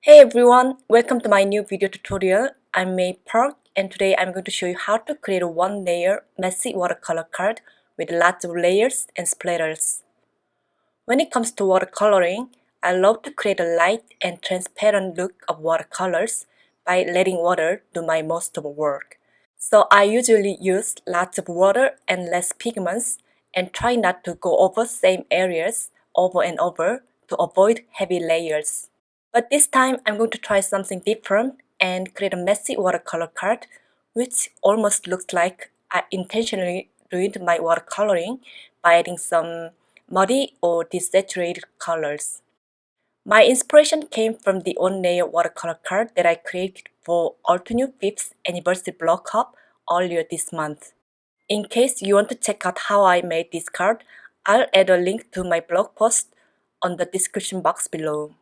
Hey everyone, welcome to my new video tutorial. I'm May Park and today I'm going to show you how to create a one layer messy watercolor card with lots of layers and splatters. When it comes to watercoloring, I love to create a light and transparent look of watercolors by letting water do my most of the work. So I usually use lots of water and less pigments and try not to go over same areas over and over to avoid heavy layers. But this time I'm going to try something different and create a messy watercolor card which almost looks like I intentionally ruined my watercoloring by adding some muddy or desaturated colors. My inspiration came from the on-layer watercolor card that I created for Altenew 5th anniversary blog hop earlier this month. In case you want to check out how I made this card, I'll add a link to my blog post on the description box below.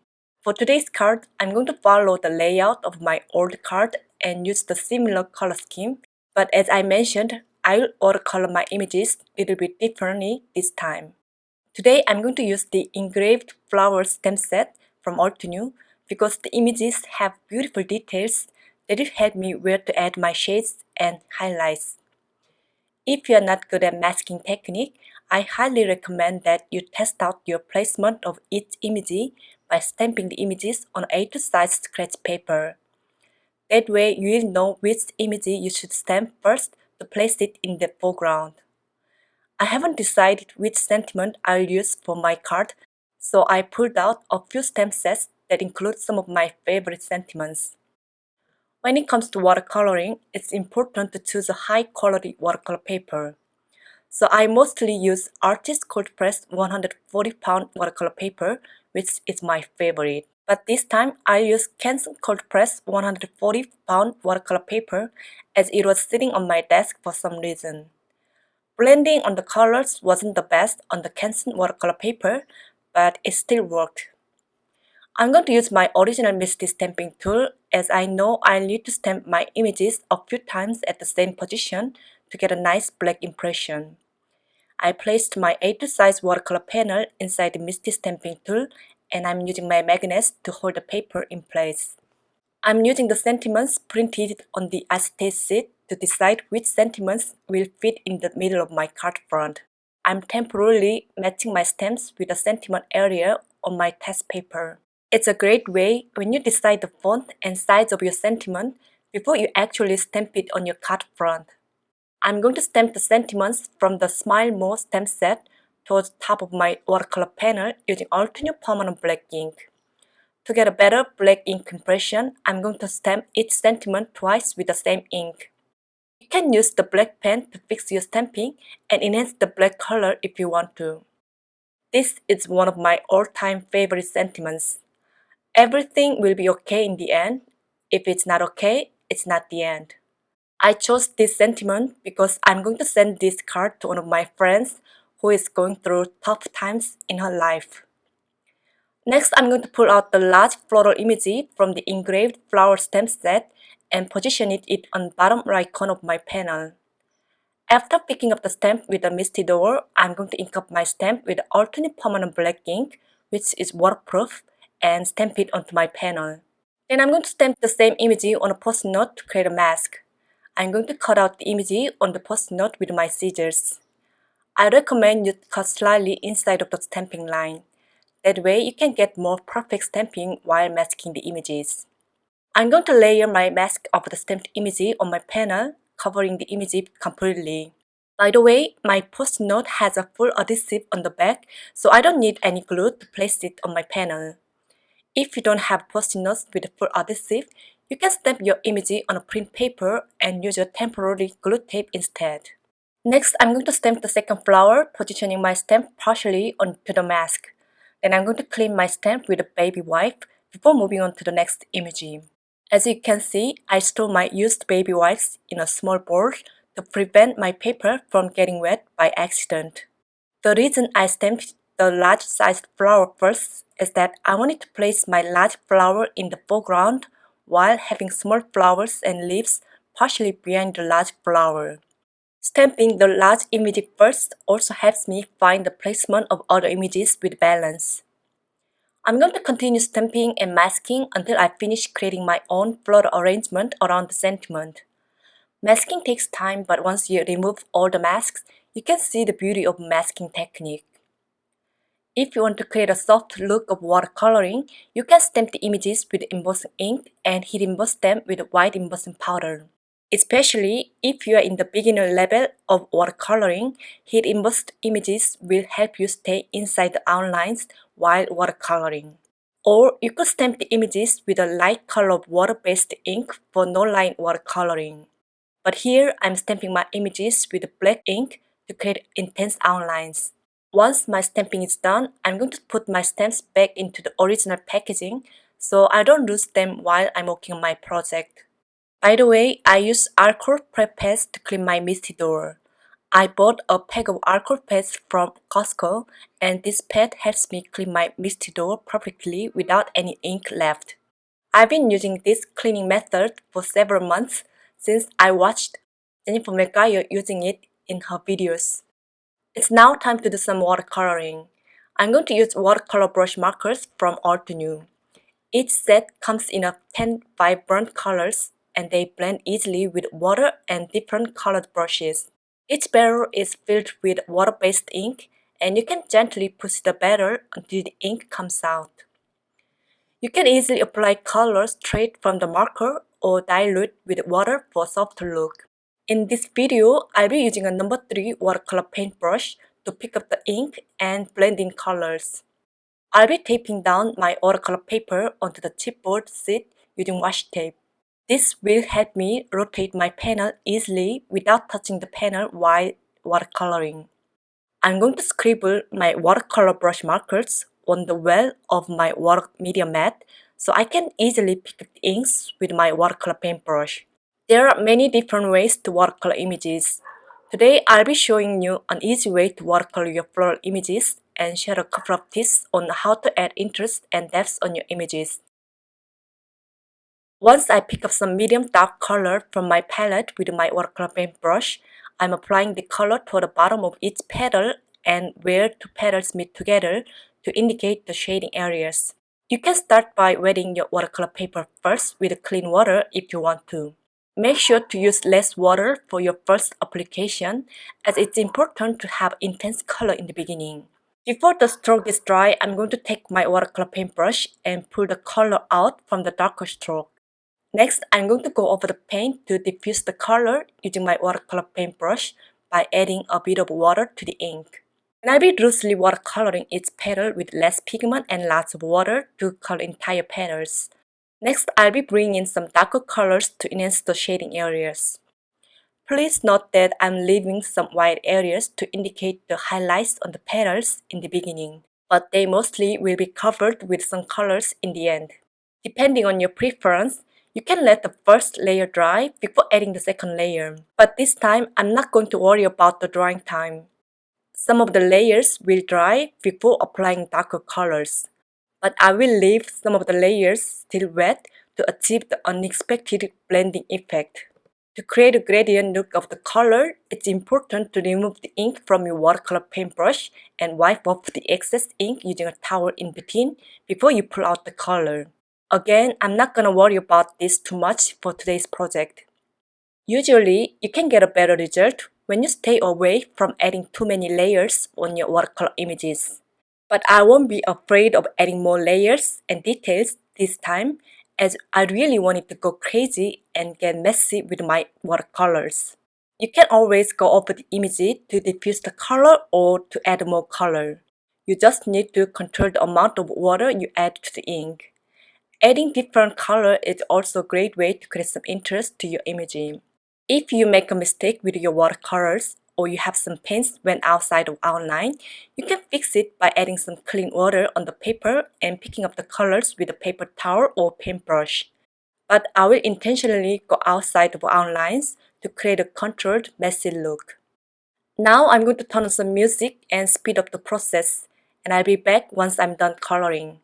For today's card, I'm going to follow the layout of my old card and use the similar color scheme, but as I mentioned, I'll watercolor my images a little bit differently this time. Today, I'm going to use the engraved flower stem set from Altenew because the images have beautiful details that will help me where to add my shades and highlights. If you are not good at masking technique, I highly recommend that you test out your placement of each image by stamping the images on A2 size scratch paper. That way you will know which image you should stamp first to place it in the foreground. I haven't decided which sentiment I'll use for my card, so I pulled out a few stamp sets that include some of my favorite sentiments. When it comes to watercoloring, it's important to choose a high-quality watercolor paper. So I mostly use Artist Cold Press 140-pound watercolor paper, which is my favorite. But this time, I use Canson Cold Press 140-pound watercolor paper as it was sitting on my desk for some reason. Blending on the colors wasn't the best on the Canson watercolor paper, but it still worked. I'm going to use my original Misty stamping tool as I know I'll need to stamp my images a few times at the same position to get a nice black impression. I placed my A2 size watercolor panel inside the Misty stamping tool and I'm using my magnets to hold the paper in place. I'm using the sentiments printed on the acetate sheet to decide which sentiments will fit in the middle of my card front. I'm temporarily matching my stamps with the sentiment area on my test paper. It's a great way when you decide the font and size of your sentiment before you actually stamp it on your card front. I'm going to stamp the sentiments from the Smile More stamp set towards the top of my watercolor panel using Altenew permanent black ink. To get a better black ink impression, I'm going to stamp each sentiment twice with the same ink. You can use the black pen to fix your stamping and enhance the black color if you want to. This is one of my all-time favorite sentiments. Everything will be okay in the end. If it's not okay, it's not the end. I chose this sentiment because I'm going to send this card to one of my friends who is going through tough times in her life. Next, I'm going to pull out the large floral image from the engraved flower stamp set and position it on the bottom right corner of my panel. After picking up the stamp with the Misty Door, I'm going to ink up my stamp with alternate permanent black ink, which is waterproof, and stamp it onto my panel. Then I'm going to stamp the same image on a post-it note to create a mask. I'm going to cut out the image on the post-it note with my scissors. I recommend you cut slightly inside of the stamping line. That way you can get more perfect stamping while masking the images. I'm going to layer my mask of the stamped image on my panel, covering the image completely. By the way, my post-it note has a full adhesive on the back, so I don't need any glue to place it on my panel. If you don't have post-it notes with a full adhesive, you can stamp your image on a print paper and use your temporary glue tape instead. Next, I'm going to stamp the second flower, positioning my stamp partially onto the mask. Then I'm going to clean my stamp with a baby wipe before moving on to the next image. As you can see, I store my used baby wipes in a small bowl to prevent my paper from getting wet by accident. The reason I stamped the large-sized flower first is that I wanted to place my large flower in the foreground while having small flowers and leaves partially behind the large flower. Stamping the large image first also helps me find the placement of other images with balance. I'm going to continue stamping and masking until I finish creating my own floral arrangement around the sentiment. Masking takes time, but once you remove all the masks, you can see the beauty of masking technique. If you want to create a soft look of watercoloring, you can stamp the images with embossing ink and heat emboss them with white embossing powder. Especially if you are in the beginner level of watercoloring, heat embossed images will help you stay inside the outlines while watercoloring. Or you could stamp the images with a light color of water-based ink for no-line watercoloring. But here I'm stamping my images with black ink to create intense outlines. Once my stamping is done, I'm going to put my stamps back into the original packaging so I don't lose them while I'm working on my project. By the way, I use alcohol prep pads to clean my misty door. I bought a pack of alcohol pads from Costco, and this pad helps me clean my misty door perfectly without any ink left. I've been using this cleaning method for several months since I watched Jennifer McGuire using it in her videos. It's now time to do some watercoloring. I'm going to use watercolor brush markers from Altenew. Each set comes in 10 vibrant colors and they blend easily with water and different colored brushes. Each barrel is filled with water-based ink and you can gently push the barrel until the ink comes out. You can easily apply color straight from the marker or dilute with water for a softer look. In this video, I'll be using a number 3 watercolor paintbrush to pick up the ink and blend in colors. I'll be taping down my watercolor paper onto the chipboard seat using washi tape. This will help me rotate my panel easily without touching the panel while watercoloring. I'm going to scribble my watercolor brush markers on the well of my water media mat so I can easily pick up the inks with my watercolor paintbrush. There are many different ways to watercolor images. Today I'll be showing you an easy way to watercolor your floral images and share a couple of tips on how to add interest and depth on your images. Once I pick up some medium dark color from my palette with my watercolor paintbrush, I'm applying the color to the bottom of each petal and where two petals meet together to indicate the shading areas. You can start by wetting your watercolor paper first with clean water if you want to. Make sure to use less water for your first application as it's important to have intense color in the beginning. Before the stroke is dry, I'm going to take my watercolor paintbrush and pull the color out from the darker stroke. Next, I'm going to go over the paint to diffuse the color using my watercolor paintbrush by adding a bit of water to the ink. And I'll be loosely watercoloring each petal with less pigment and lots of water to color entire petals. Next, I'll be bringing in some darker colors to enhance the shading areas. Please note that I'm leaving some white areas to indicate the highlights on the petals in the beginning, but they mostly will be covered with some colors in the end. Depending on your preference, you can let the first layer dry before adding the second layer, but this time I'm not going to worry about the drying time. Some of the layers will dry before applying darker colors, but I will leave some of the layers still wet to achieve the unexpected blending effect. To create a gradient look of the color, it's important to remove the ink from your watercolor paintbrush and wipe off the excess ink using a towel in between before you pull out the color. Again, I'm not gonna worry about this too much for today's project. Usually, you can get a better result when you stay away from adding too many layers on your watercolor images. But I won't be afraid of adding more layers and details this time as I really wanted to go crazy and get messy with my watercolors. You can always go over the image to diffuse the color or to add more color. You just need to control the amount of water you add to the ink. Adding different color is also a great way to create some interest to your image. If you make a mistake with your watercolors or you have some paints went outside of outline, you can fix it by adding some clean water on the paper and picking up the colors with a paper towel or paintbrush. But I will intentionally go outside of outlines to create a controlled, messy look. Now I'm going to turn on some music and speed up the process, and I'll be back once I'm done coloring.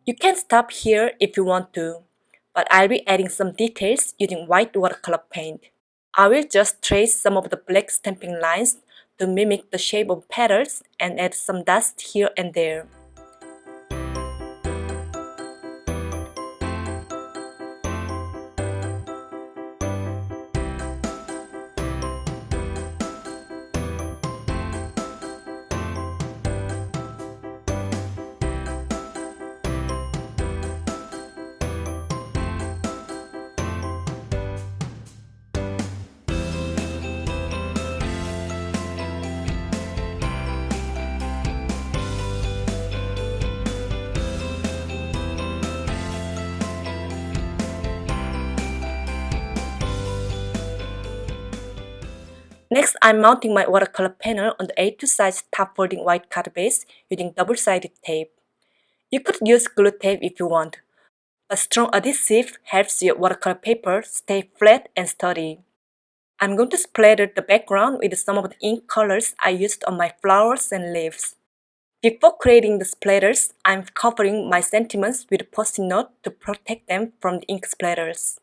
You can stop here if you want to, but I'll be adding some details using white watercolor paint. I will just trace some of the black stamping lines to mimic the shape of petals and add some dust here and there. Next, I'm mounting my watercolor panel on the A2 size top folding white card base using double-sided tape. You could use glue tape if you want, but strong adhesive helps your watercolor paper stay flat and sturdy. I'm going to splatter the background with some of the ink colors I used on my flowers and leaves. Before creating the splatters, I'm covering my sentiments with a post-it note to protect them from the ink splatters.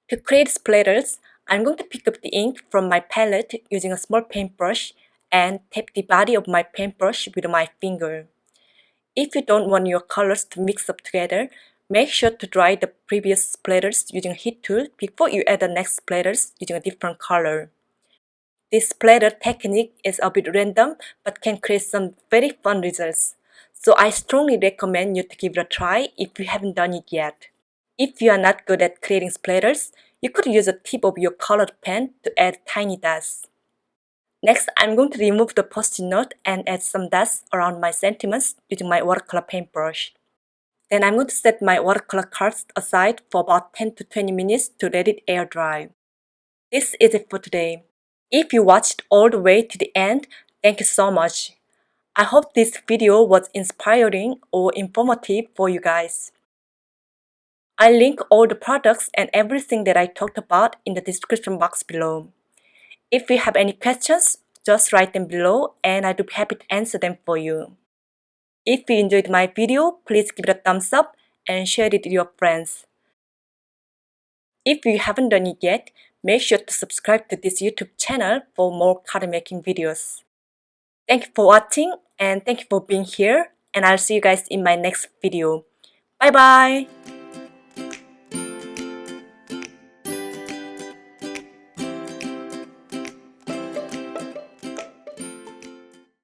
To create splatters, I'm going to pick up the ink from my palette using a small paintbrush and tap the body of my paintbrush with my finger. If you don't want your colors to mix up together, make sure to dry the previous splatters using a heat tool before you add the next splatters using a different color. This splatter technique is a bit random but can create some very fun results, so I strongly recommend you to give it a try if you haven't done it yet. If you are not good at creating splatters, you could use the tip of your colored pen to add tiny dots. Next, I'm going to remove the post-it note and add some dots around my sentiments using my watercolor paintbrush. Then I'm going to set my watercolor cards aside for about 10 to 20 minutes to let it air dry. This is it for today. If you watched all the way to the end, thank you so much. I hope this video was inspiring or informative for you guys. I'll link all the products and everything that I talked about in the description box below. If you have any questions, just write them below and I'll be happy to answer them for you. If you enjoyed my video, please give it a thumbs up and share it with your friends. If you haven't done it yet, make sure to subscribe to this YouTube channel for more card making videos. Thank you for watching and thank you for being here, and I'll see you guys in my next video. Bye bye!